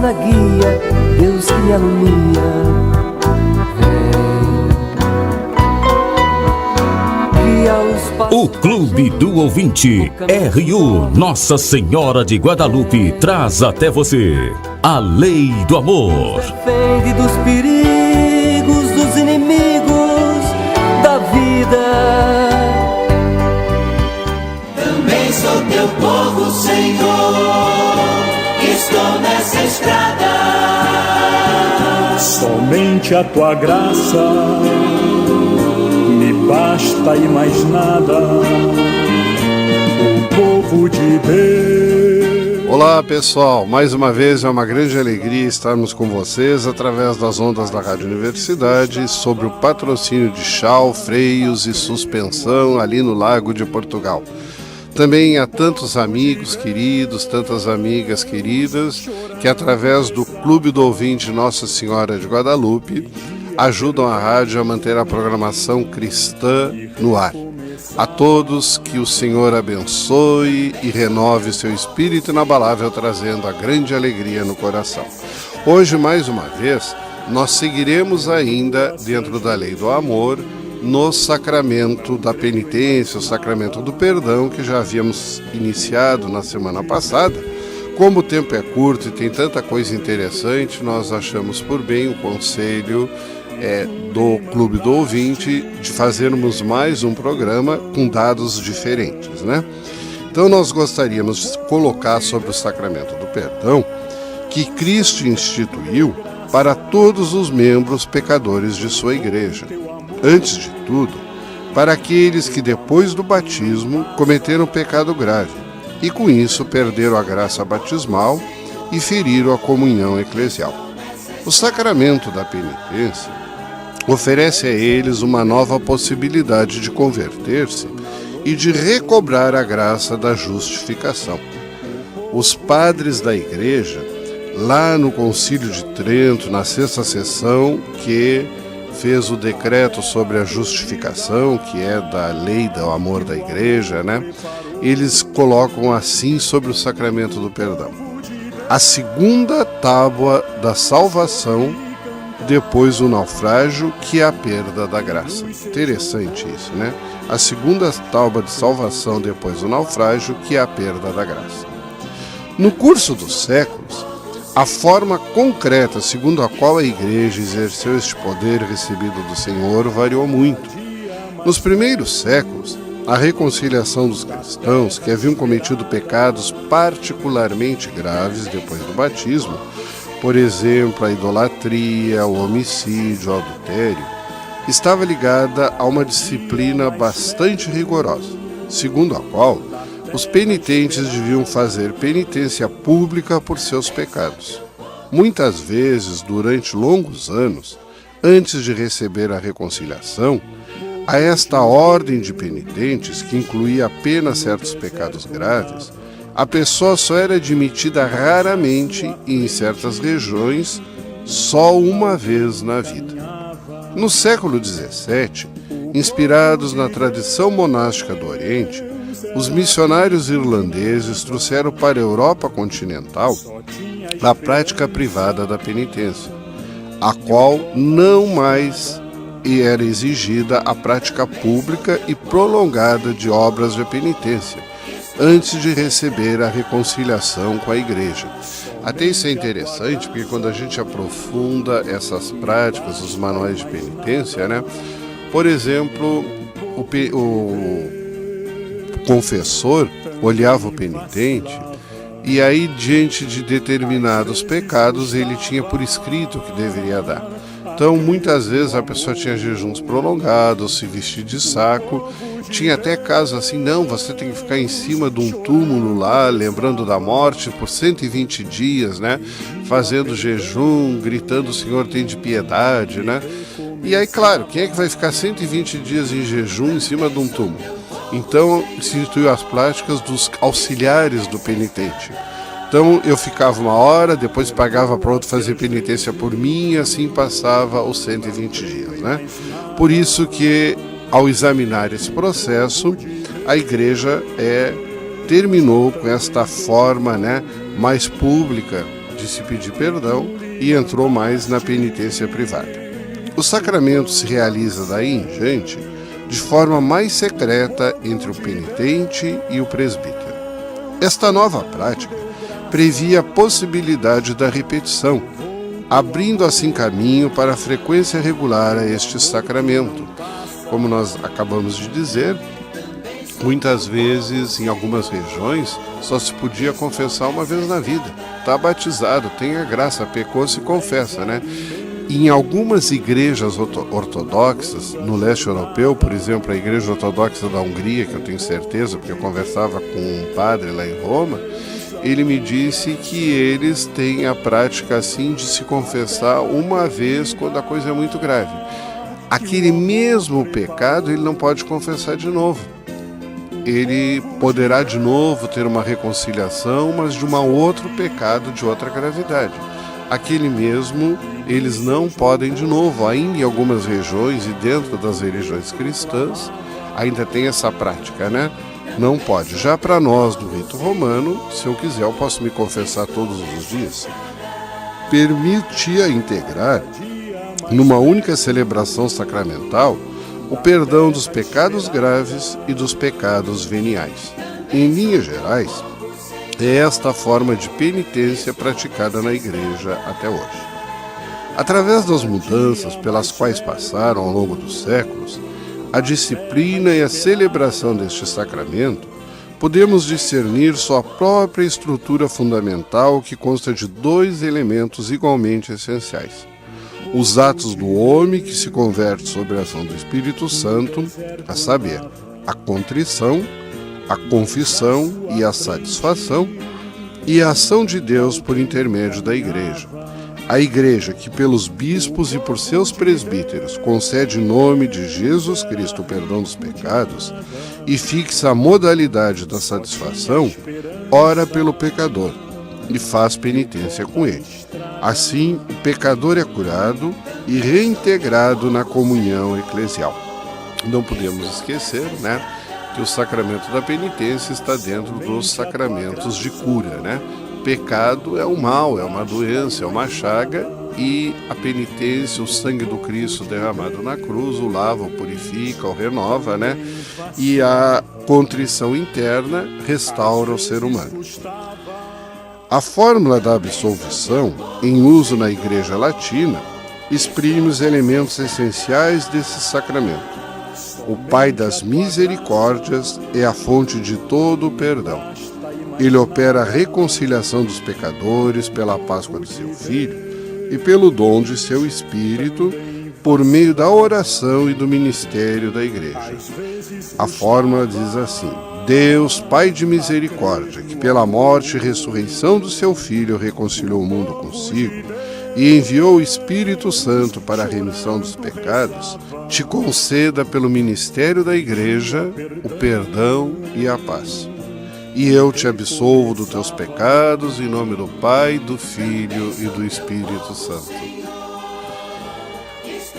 na guia, Deus que me alumia. O Clube do Ouvinte RU Nossa Senhora de Guadalupe traz até você a Lei do Amor. Defende dos perigos, dos inimigos da vida. Também sou teu povo, Senhor, estou nessa estrada. Somente a tua graça me basta e mais nada, o povo de Deus. Olá pessoal, mais uma vez é uma grande alegria estarmos com vocês através das ondas da Rádio Universidade sobre o patrocínio de chau, freios e suspensão ali no Lago de Portugal. Também há tantos amigos queridos, tantas amigas queridas que através do Clube do Ouvinte Nossa Senhora de Guadalupe ajudam a rádio a manter a programação cristã no ar. A todos que o Senhor abençoe e renove seu espírito inabalável, trazendo a grande alegria no coração. Hoje, mais uma vez, nós seguiremos ainda dentro da Lei do Amor, no sacramento da penitência, o sacramento do perdão, que já havíamos iniciado na semana passada. Como o tempo é curto e tem tanta coisa interessante, nós achamos por bem o conselho do Clube do Ouvinte de fazermos mais um programa com dados diferentes, né? Então nós gostaríamos de colocar sobre o sacramento do perdão que Cristo instituiu para todos os membros pecadores de sua igreja. Antes de tudo, para aqueles que depois do batismo cometeram pecado grave e com isso perderam a graça batismal e feriram a comunhão eclesial. O sacramento da penitência oferece a eles uma nova possibilidade de converter-se e de recobrar a graça da justificação. Os padres da igreja, lá no Concílio de Trento, na sexta sessão, que fez o decreto sobre a justificação, que é da lei do amor da igreja, né? Eles colocam assim sobre o sacramento do perdão: a segunda tábua da salvação depois o naufrágio, que é a perda da graça. Interessante isso, né? A segunda tábua de salvação depois o naufrágio, que é a perda da graça. No curso dos séculos, a forma concreta segundo a qual a Igreja exerceu este poder recebido do Senhor variou muito. Nos primeiros séculos, a reconciliação dos cristãos que haviam cometido pecados particularmente graves depois do batismo, por exemplo, a idolatria, o homicídio, o adultério, estava ligada a uma disciplina bastante rigorosa, segundo a qual os penitentes deviam fazer penitência pública por seus pecados. Muitas vezes, durante longos anos, antes de receber a reconciliação, a esta ordem de penitentes, que incluía apenas certos pecados graves, a pessoa só era admitida raramente e, em certas regiões, só uma vez na vida. No século XVII, inspirados na tradição monástica do Oriente, os missionários irlandeses trouxeram para a Europa continental a prática privada da penitência, a qual não mais era exigida a prática pública e prolongada de obras de penitência, antes de receber a reconciliação com a Igreja. Até isso é interessante, porque quando a gente aprofunda essas práticas, os manuais de penitência, né? Por exemplo, o confessor olhava o penitente e aí, diante de determinados pecados, ele tinha por escrito o que deveria dar. Então, muitas vezes a pessoa tinha jejuns prolongados, se vestir de saco. Tinha até casos assim: não, você tem que ficar em cima de um túmulo lá, lembrando da morte por 120 dias, né? Fazendo jejum, gritando: o Senhor tem de piedade, né? E aí, claro, quem é que vai ficar 120 dias em jejum em cima de um túmulo? Então, se instituiu as práticas dos auxiliares do penitente. Então, eu ficava uma hora, depois pagava para outro fazer penitência por mim, e assim passava os 120 dias, né? Por isso que, ao examinar esse processo, a Igreja terminou com esta forma, né, mais pública, de se pedir perdão e entrou mais na penitência privada. O sacramento se realiza daí em diante de forma mais secreta entre o penitente e o presbítero. Esta nova prática previa a possibilidade da repetição, abrindo assim caminho para a frequência regular a este sacramento. Como nós acabamos de dizer, muitas vezes, em algumas regiões, só se podia confessar uma vez na vida. Está batizado, tem a graça, pecou, se confessa, né? Em algumas igrejas ortodoxas, no leste europeu, por exemplo, a Igreja Ortodoxa da Hungria, que eu tenho certeza, porque eu conversava com um padre lá em Roma, ele me disse que eles têm a prática assim de se confessar uma vez quando a coisa é muito grave. Aquele mesmo pecado ele não pode confessar de novo. Ele poderá de novo ter uma reconciliação, mas de um outro pecado de outra gravidade. Aquele mesmo, eles não podem de novo. Ainda em algumas regiões e dentro das religiões cristãs, ainda tem essa prática, né? Não pode. Já para nós do rito romano, se eu quiser, eu posso me confessar todos os dias. Permitia integrar, numa única celebração sacramental, o perdão dos pecados graves e dos pecados veniais. Em linhas gerais, é esta a forma de penitência praticada na Igreja até hoje. Através das mudanças pelas quais passaram ao longo dos séculos, a disciplina e a celebração deste sacramento, podemos discernir sua própria estrutura fundamental, que consta de dois elementos igualmente essenciais: os atos do homem que se converte sob a ação do Espírito Santo, a saber, a contrição, a confissão e a satisfação, e a ação de Deus por intermédio da Igreja. A Igreja, que pelos bispos e por seus presbíteros concede em nome de Jesus Cristo o perdão dos pecados e fixa a modalidade da satisfação, ora pelo pecador e faz penitência com ele. Assim, o pecador é curado e reintegrado na comunhão eclesial. Não podemos esquecer, né, que o sacramento da penitência está dentro dos sacramentos de cura, né? Pecado é um mal, é uma doença, é uma chaga, e a penitência, o sangue do Cristo derramado na cruz, o lava, o purifica, o renova, né? E a contrição interna restaura o ser humano. A fórmula da absolvição, em uso na Igreja Latina, exprime os elementos essenciais desse sacramento. O Pai das misericórdias é a fonte de todo o perdão. Ele opera a reconciliação dos pecadores pela Páscoa de seu Filho e pelo dom de seu Espírito, por meio da oração e do ministério da Igreja. A fórmula diz assim: Deus, Pai de misericórdia, que pela morte e ressurreição do seu Filho reconciliou o mundo consigo e enviou o Espírito Santo para a remissão dos pecados, te conceda pelo ministério da Igreja o perdão e a paz. E eu te absolvo dos teus pecados, em nome do Pai, do Filho e do Espírito Santo.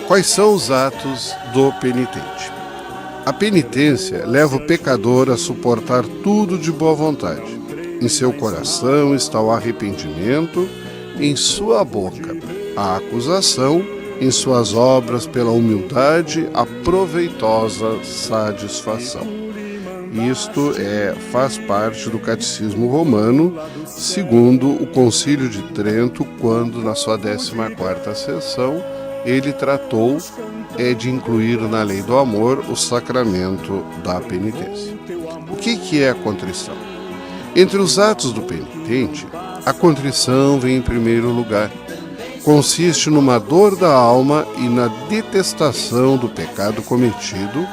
Quais são os atos do penitente? A penitência leva o pecador a suportar tudo de boa vontade. Em seu coração está o arrependimento, em sua boca a acusação, em suas obras pela humildade a proveitosa satisfação. Isto faz parte do Catecismo Romano, segundo o Concílio de Trento, quando, na sua 14ª sessão, ele tratou de incluir na lei do amor o sacramento da penitência. O que é a contrição? Entre os atos do penitente, a contrição vem em primeiro lugar. Consiste numa dor da alma e na detestação do pecado cometido,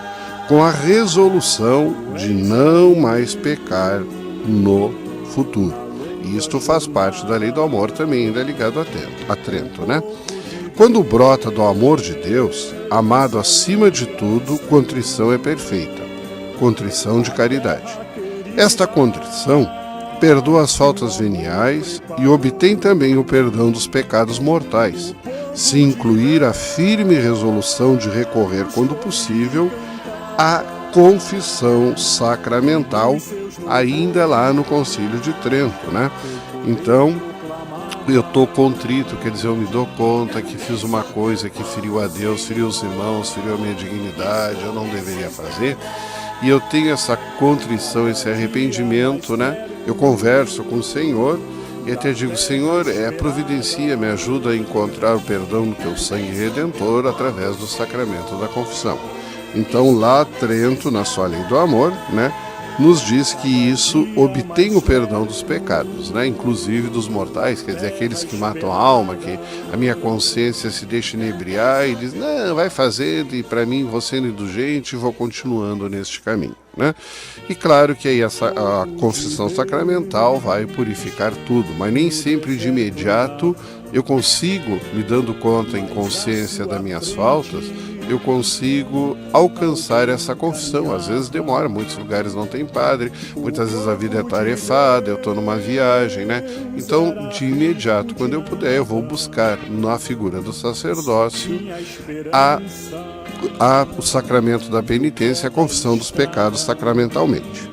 com a resolução de não mais pecar no futuro. E isto faz parte da lei do amor, também ainda ligado a Trento, né? Quando brota do amor de Deus, amado acima de tudo, contrição é perfeita, contrição de caridade. Esta contrição perdoa as faltas veniais e obtém também o perdão dos pecados mortais, se incluir a firme resolução de recorrer, quando possível, à confissão sacramental, ainda lá no Concílio de Trento, né? Então, eu estou contrito, quer dizer, eu me dou conta que fiz uma coisa que feriu a Deus, feriu os irmãos, feriu a minha dignidade, eu não deveria fazer. E eu tenho essa contrição, esse arrependimento, né? Eu converso com o Senhor e até digo: Senhor, providencia, me ajuda a encontrar o perdão do teu sangue redentor através do sacramento da confissão. Então lá Trento, na sua lei do amor, né, nos diz que isso obtém o perdão dos pecados, né, inclusive dos mortais, quer dizer, aqueles que matam a alma, que a minha consciência se deixa inebriar e diz: não, vai fazendo, e para mim vou sendo indulgente e vou continuando neste caminho, né? E claro que aí a confissão sacramental vai purificar tudo, mas nem sempre de imediato eu consigo, me dando conta em consciência das minhas faltas, eu consigo alcançar essa confissão. Às vezes demora, muitos lugares não tem padre, muitas vezes a vida é tarefada, eu estou numa viagem, né? Então, de imediato, quando eu puder, eu vou buscar na figura do sacerdócio o sacramento da penitência, a confissão dos pecados sacramentalmente.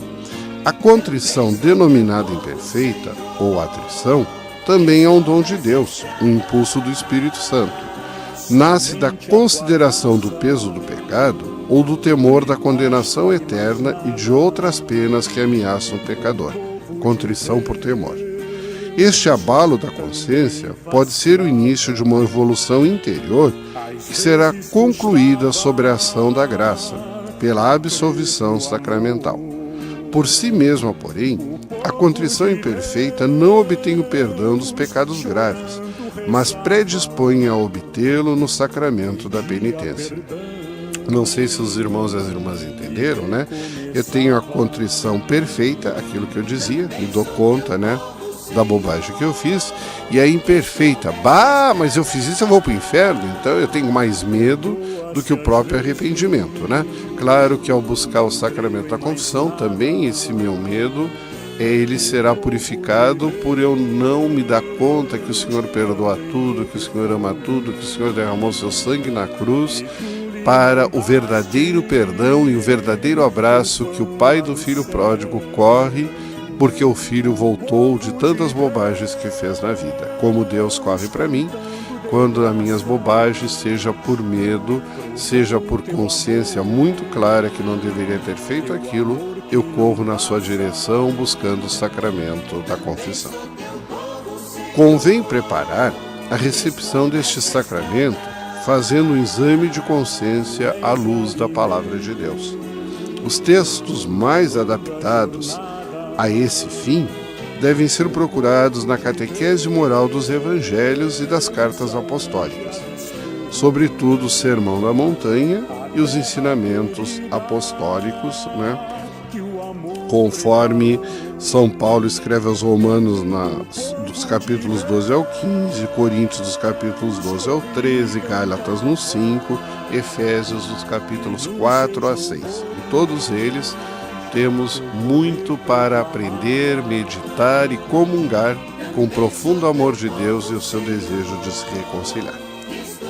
A contrição denominada imperfeita, ou atrição, também é um dom de Deus, um impulso do Espírito Santo. Nasce da consideração do peso do pecado ou do temor da condenação eterna e de outras penas que ameaçam o pecador. Contrição por temor. Este abalo da consciência pode ser o início de uma evolução interior que será concluída sobre a ação da graça, pela absolvição sacramental. Por si mesma, porém, a contrição imperfeita não obtém o perdão dos pecados graves, mas predispõe a obtê-lo no sacramento da penitência. Não sei se os irmãos e as irmãs entenderam, né? Eu tenho a contrição perfeita, aquilo que eu dizia, me dou conta, né, da bobagem que eu fiz, e a imperfeita, mas eu fiz isso, eu vou para o inferno, então eu tenho mais medo do que o próprio arrependimento, né? Claro que ao buscar o sacramento da confissão, também esse meu medo, ele será purificado por eu não me dar conta que o Senhor perdoa tudo, que o Senhor ama tudo, que o Senhor derramou seu sangue na cruz para o verdadeiro perdão e o verdadeiro abraço que o pai do filho pródigo corre porque o filho voltou de tantas bobagens que fez na vida. Como Deus corre para mim, quando as minhas bobagens, seja por medo, seja por consciência muito clara que não deveria ter feito aquilo, eu corro na sua direção buscando o sacramento da confissão. Convém preparar a recepção deste sacramento fazendo um exame de consciência à luz da palavra de Deus. Os textos mais adaptados a esse fim devem ser procurados na catequese moral dos evangelhos e das cartas apostólicas, sobretudo o Sermão da Montanha e os ensinamentos apostólicos, né? Conforme São Paulo escreve aos Romanos dos capítulos 12 ao 15, Coríntios dos capítulos 12 ao 13, Gálatas no 5, Efésios dos capítulos 4 a 6. Em todos eles temos muito para aprender, meditar e comungar com o profundo amor de Deus e o seu desejo de se reconciliar.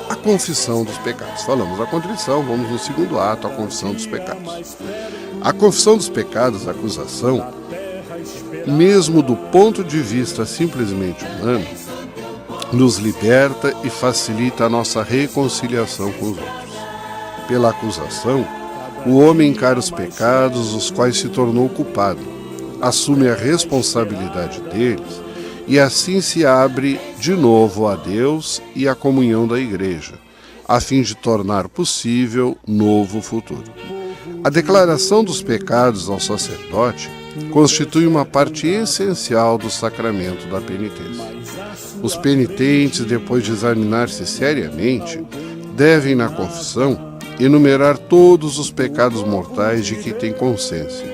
A confissão dos pecados. Falamos da contrição, vamos no segundo ato, a confissão dos pecados. A confissão dos pecados, a acusação, mesmo do ponto de vista simplesmente humano, nos liberta e facilita a nossa reconciliação com os outros. Pela acusação, o homem encara os pecados dos quais se tornou culpado, assume a responsabilidade deles e assim se abre de novo a Deus e à comunhão da Igreja, a fim de tornar possível novo futuro. A declaração dos pecados ao sacerdote constitui uma parte essencial do sacramento da penitência. Os penitentes, depois de examinar-se seriamente, devem, na confissão, enumerar todos os pecados mortais de que têm consciência,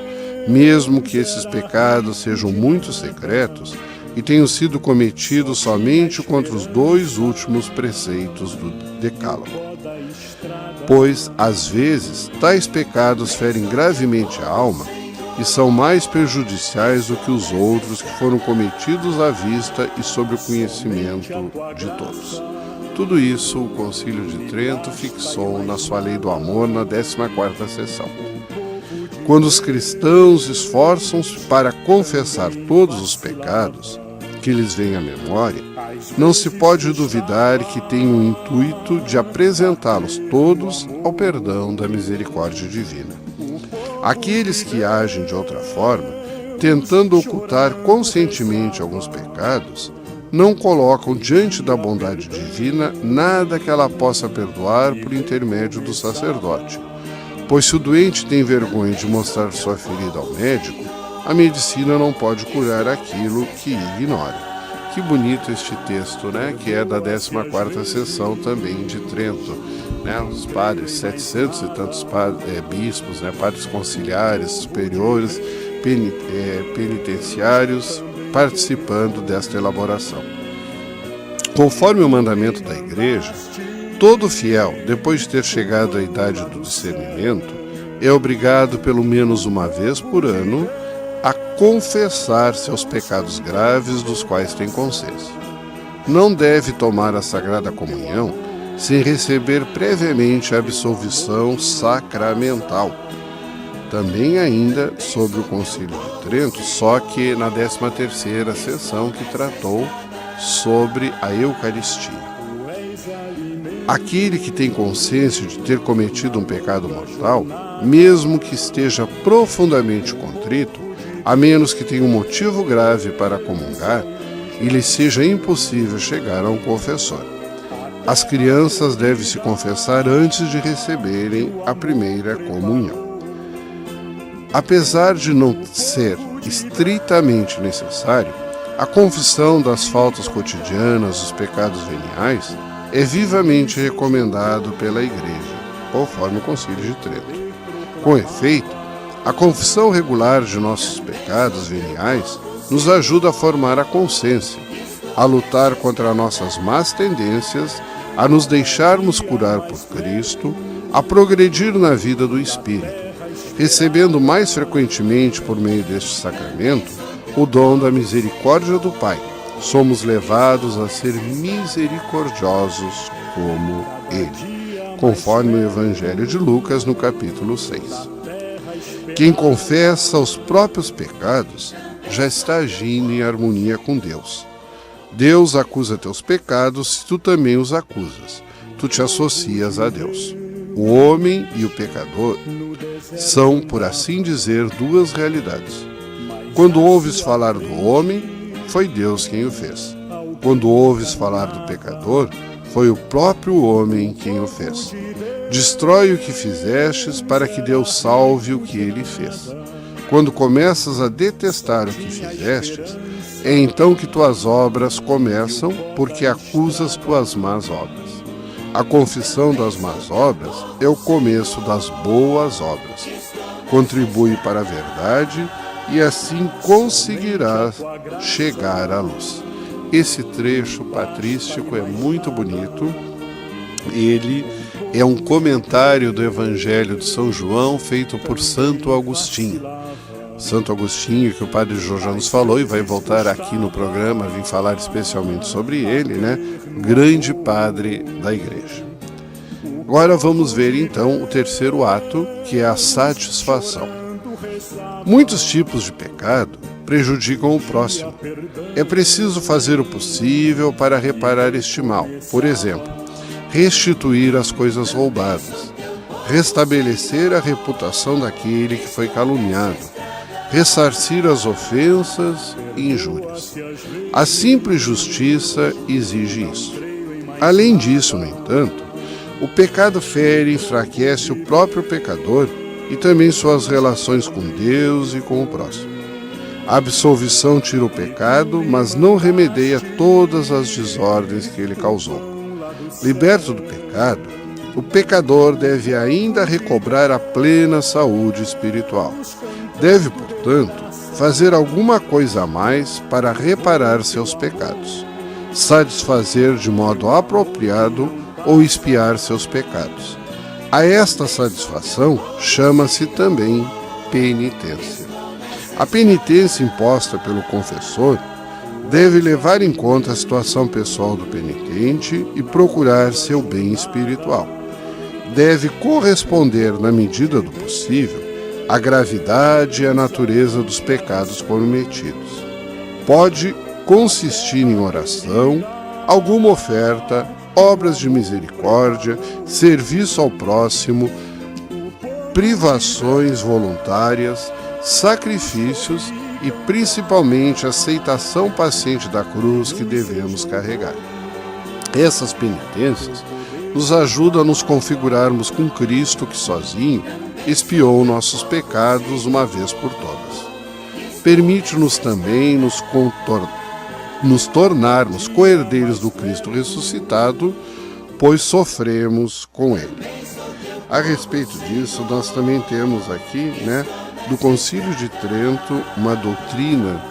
mesmo que esses pecados sejam muito secretos e tenham sido cometidos somente contra os 2 últimos preceitos do Decálogo. Pois, às vezes, tais pecados ferem gravemente a alma e são mais prejudiciais do que os outros que foram cometidos à vista e sob o conhecimento de todos. Tudo isso o Concílio de Trento fixou na sua Lei do Amor na 14ª sessão. Quando os cristãos esforçam-se para confessar todos os pecados que lhes vêm à memória, não se pode duvidar que tem o intuito de apresentá-los todos ao perdão da misericórdia divina. Aqueles que agem de outra forma, tentando ocultar conscientemente alguns pecados, não colocam diante da bondade divina nada que ela possa perdoar por intermédio do sacerdote. Pois se o doente tem vergonha de mostrar sua ferida ao médico, a medicina não pode curar aquilo que ignora. Que bonito este texto, né? Que é da 14ª sessão também de Trento. Né? Os padres, 700 e tantos bispos, né? Padres conciliares, superiores, penitenciários, participando desta elaboração. Conforme o mandamento da Igreja, todo fiel, depois de ter chegado à idade do discernimento, é obrigado pelo menos uma vez por ano a confessar seus pecados graves dos quais tem consciência. Não deve tomar a Sagrada Comunhão sem receber previamente a absolvição sacramental. Também ainda sobre o Concílio de Trento, só que na 13ª sessão que tratou sobre a Eucaristia. Aquele que tem consciência de ter cometido um pecado mortal, mesmo que esteja profundamente contrito, a menos que tenha um motivo grave para comungar e lhe seja impossível chegar a um confessor. As crianças devem se confessar antes de receberem a primeira comunhão. Apesar de não ser estritamente necessário, a confissão das faltas cotidianas, dos pecados veniais, é vivamente recomendado pela Igreja, conforme o Concílio de Trento. Com efeito, a confissão regular de nossos pecados veniais nos ajuda a formar a consciência, a lutar contra nossas más tendências, a nos deixarmos curar por Cristo, a progredir na vida do Espírito, recebendo mais frequentemente por meio deste sacramento o dom da misericórdia do Pai. Somos levados a ser misericordiosos como Ele, conforme o Evangelho de Lucas no capítulo 6. Quem confessa os próprios pecados já está agindo em harmonia com Deus. Deus acusa teus pecados se tu também os acusas. Tu te associas a Deus. O homem e o pecador são, por assim dizer, duas realidades. Quando ouves falar do homem, foi Deus quem o fez. Quando ouves falar do pecador, foi o próprio homem quem o fez. Destrói o que fizestes para que Deus salve o que ele fez. Quando começas a detestar o que fizestes, é então que tuas obras começam, porque acusas tuas más obras. A confissão das más obras é o começo das boas obras. Contribui para a verdade e assim conseguirás chegar à luz. Esse trecho patrístico é muito bonito. Ele é um comentário do Evangelho de São João feito por Santo Agostinho. Santo Agostinho, que o Padre Jorge nos falou e vai voltar aqui no programa, vim falar especialmente sobre ele, né? Grande padre da Igreja. Agora vamos ver então o terceiro ato, que é a satisfação. Muitos tipos de pecado prejudicam o próximo. É preciso fazer o possível para reparar este mal. Por exemplo, restituir as coisas roubadas, restabelecer a reputação daquele que foi caluniado, ressarcir as ofensas e injúrias. A simples justiça exige isso. Além disso, no entanto, o pecado fere e enfraquece o próprio pecador e também suas relações com Deus e com o próximo. A absolvição tira o pecado, mas não remedia todas as desordens que ele causou. Liberto do pecado, o pecador deve ainda recobrar a plena saúde espiritual. Deve, portanto, fazer alguma coisa a mais para reparar seus pecados, satisfazer de modo apropriado ou expiar seus pecados. A esta satisfação chama-se também penitência. A penitência imposta pelo confessor deve levar em conta a situação pessoal do penitente e procurar seu bem espiritual. Deve corresponder, na medida do possível, à gravidade e à natureza dos pecados cometidos. Pode consistir em oração, alguma oferta, obras de misericórdia, serviço ao próximo, privações voluntárias, sacrifícios e principalmente a aceitação paciente da cruz que devemos carregar. Essas penitências nos ajudam a nos configurarmos com Cristo que sozinho expiou nossos pecados uma vez por todas. Permite-nos também nos tornarmos co-herdeiros do Cristo ressuscitado, pois sofremos com Ele. A respeito disso, nós também temos aqui, do Concílio de Trento, uma doutrina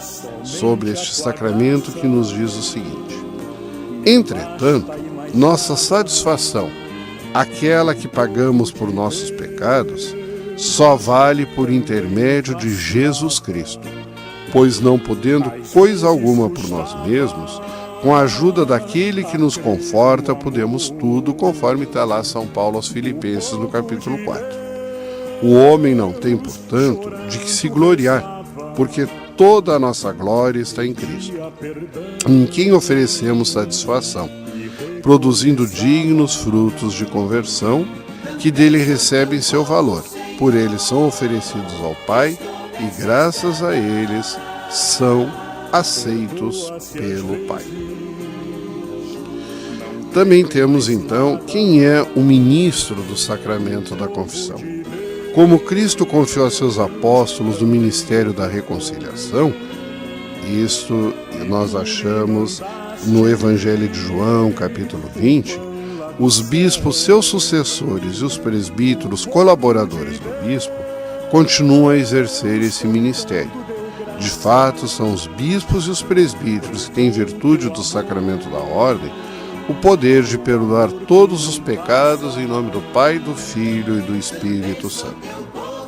sobre este sacramento que nos diz o seguinte: entretanto, nossa satisfação, aquela que pagamos por nossos pecados, só vale por intermédio de Jesus Cristo, pois não podendo coisa alguma por nós mesmos, com a ajuda daquele que nos conforta, podemos tudo, conforme está lá São Paulo aos Filipenses, no capítulo 4. O homem não tem, portanto, de que se gloriar, porque toda a nossa glória está em Cristo, em quem oferecemos satisfação, produzindo dignos frutos de conversão, que dele recebem seu valor. Por eles são oferecidos ao Pai, e graças a eles são aceitos pelo Pai. Também temos então quem é o ministro do sacramento da confissão. Como Cristo confiou a seus apóstolos o ministério da reconciliação, isto nós achamos no Evangelho de João, capítulo 20, os bispos, seus sucessores e os presbíteros, colaboradores do bispo, continuam a exercer esse ministério. De fato, são os bispos e os presbíteros que têm, em virtude do sacramento da ordem, o poder de perdoar todos os pecados em nome do Pai, do Filho e do Espírito Santo.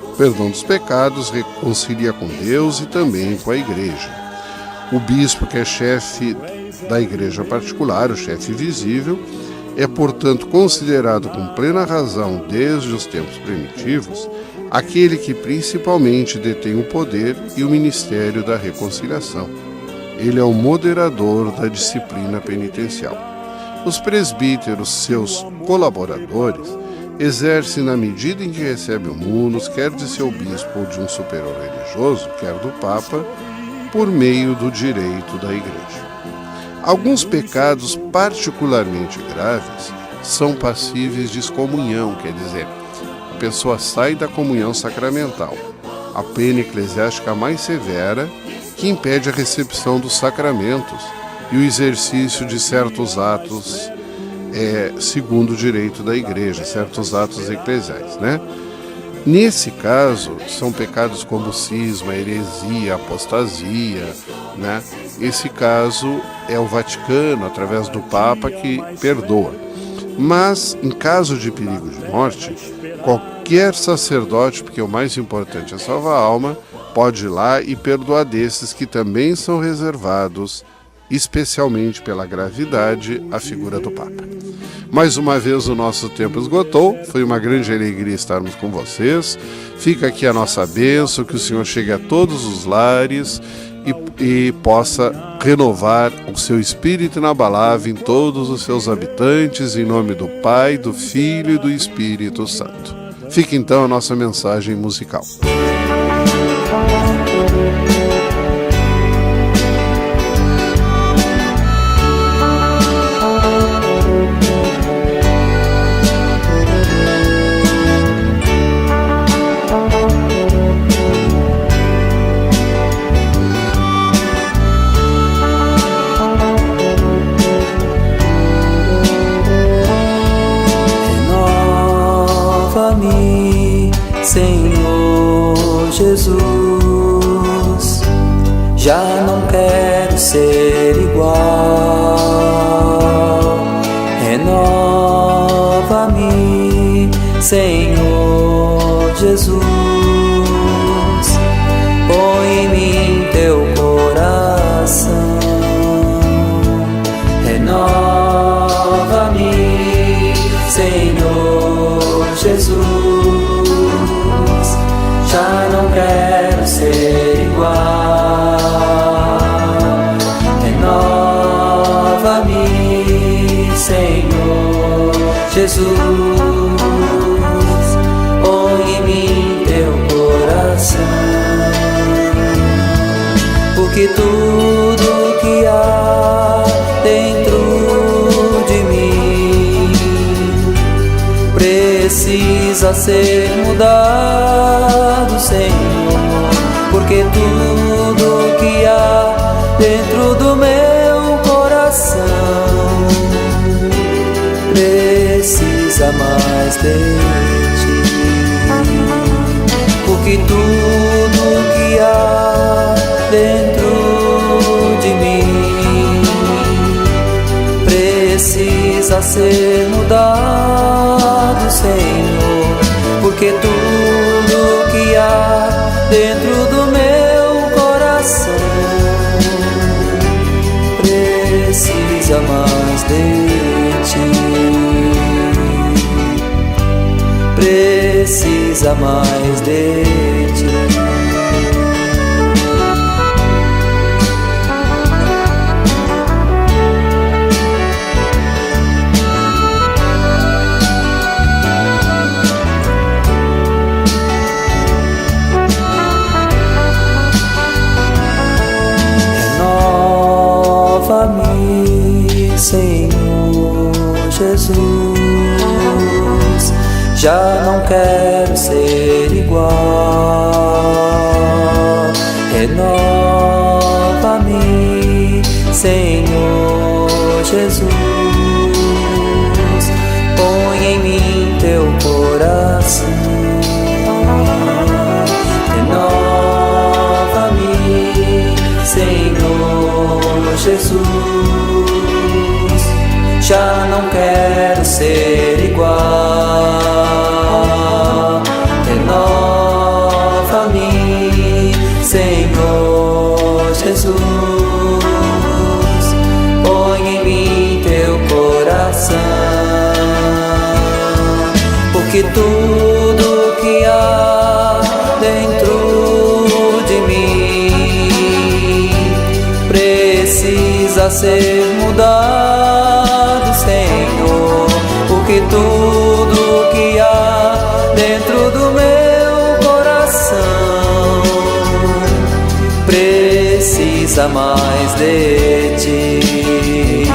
O perdão dos pecados reconcilia com Deus e também com a Igreja. O bispo, que é chefe da Igreja particular, o chefe visível, é, portanto, considerado com plena razão, desde os tempos primitivos, aquele que principalmente detém o poder e o ministério da reconciliação. Ele é o moderador da disciplina penitencial. Os presbíteros, seus colaboradores, exercem na medida em que recebem o munus, quer de seu bispo ou de um superior religioso, quer do Papa, por meio do direito da Igreja. Alguns pecados particularmente graves são passíveis de excomunhão, quer dizer, a pessoa sai da comunhão sacramental. A pena eclesiástica mais severa, que impede a recepção dos sacramentos e o exercício de certos atos segundo o direito da Igreja, certos atos eclesiais, Nesse caso, são pecados como cisma, heresia, apostasia, Esse caso é o Vaticano, através do Papa, que perdoa. Mas, em caso de perigo de morte, qualquer sacerdote, porque o mais importante é salvar a alma, pode ir lá e perdoar desses que também são reservados, especialmente pela gravidade, a figura do Papa. Mais uma vez o nosso tempo esgotou, foi uma grande alegria estarmos com vocês. Fica aqui a nossa bênção, que o Senhor chegue a todos os lares e possa renovar o seu espírito inabalável em todos os seus habitantes, em nome do Pai, do Filho e do Espírito Santo. Fica então a nossa mensagem musical. Senhor Jesus, já não quero ser igual. Renova-me, Senhor Jesus, põe em mim teu coração. Renova-me, Senhor Jesus, já não quero ser igual. Renova-me, tudo que há dentro de mim precisa ser mudado, Senhor, porque tudo que há dentro do meu coração precisa mais de ti, porque tudo que há dentro de mim precisa ser mudado, Senhor, porque tudo que há dentro do meu coração precisa mais de ti, precisa mais de ti. Renova-me, Senhor Jesus, já não quero ser igual. Renova-me, Senhor Jesus, põe em mim teu coração. Renova-me, Senhor Jesus, já não quero ser igual. Renova-me, Senhor Jesus, põe em mim teu coração, porque tudo que há dentro de mim precisa ser mudado, Senhor, porque tudo que há dentro do meu coração precisa mais de ti,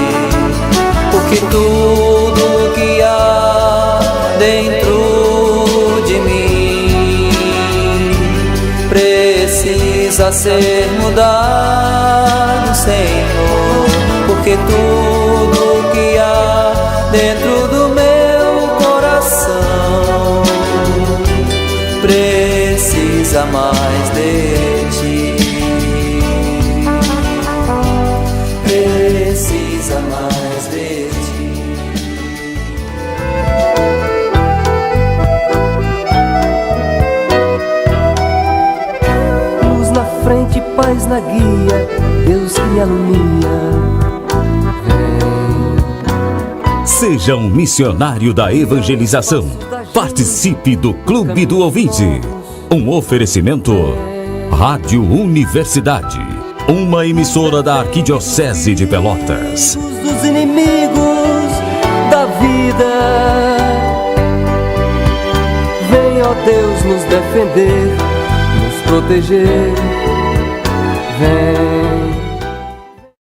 porque tudo que há dentro de mim precisa ser mudado, Senhor, porque tudo que há dentro do meu coração precisa mais de ti, precisa mais de ti. Luz na frente, paz na guia, Deus que me alumia. Seja um missionário da evangelização. Participe do Clube do Ouvinte. Um oferecimento Rádio Universidade, uma emissora da Arquidiocese de Pelotas. Dos inimigos da vida, vem, ó Deus, nos defender, nos proteger.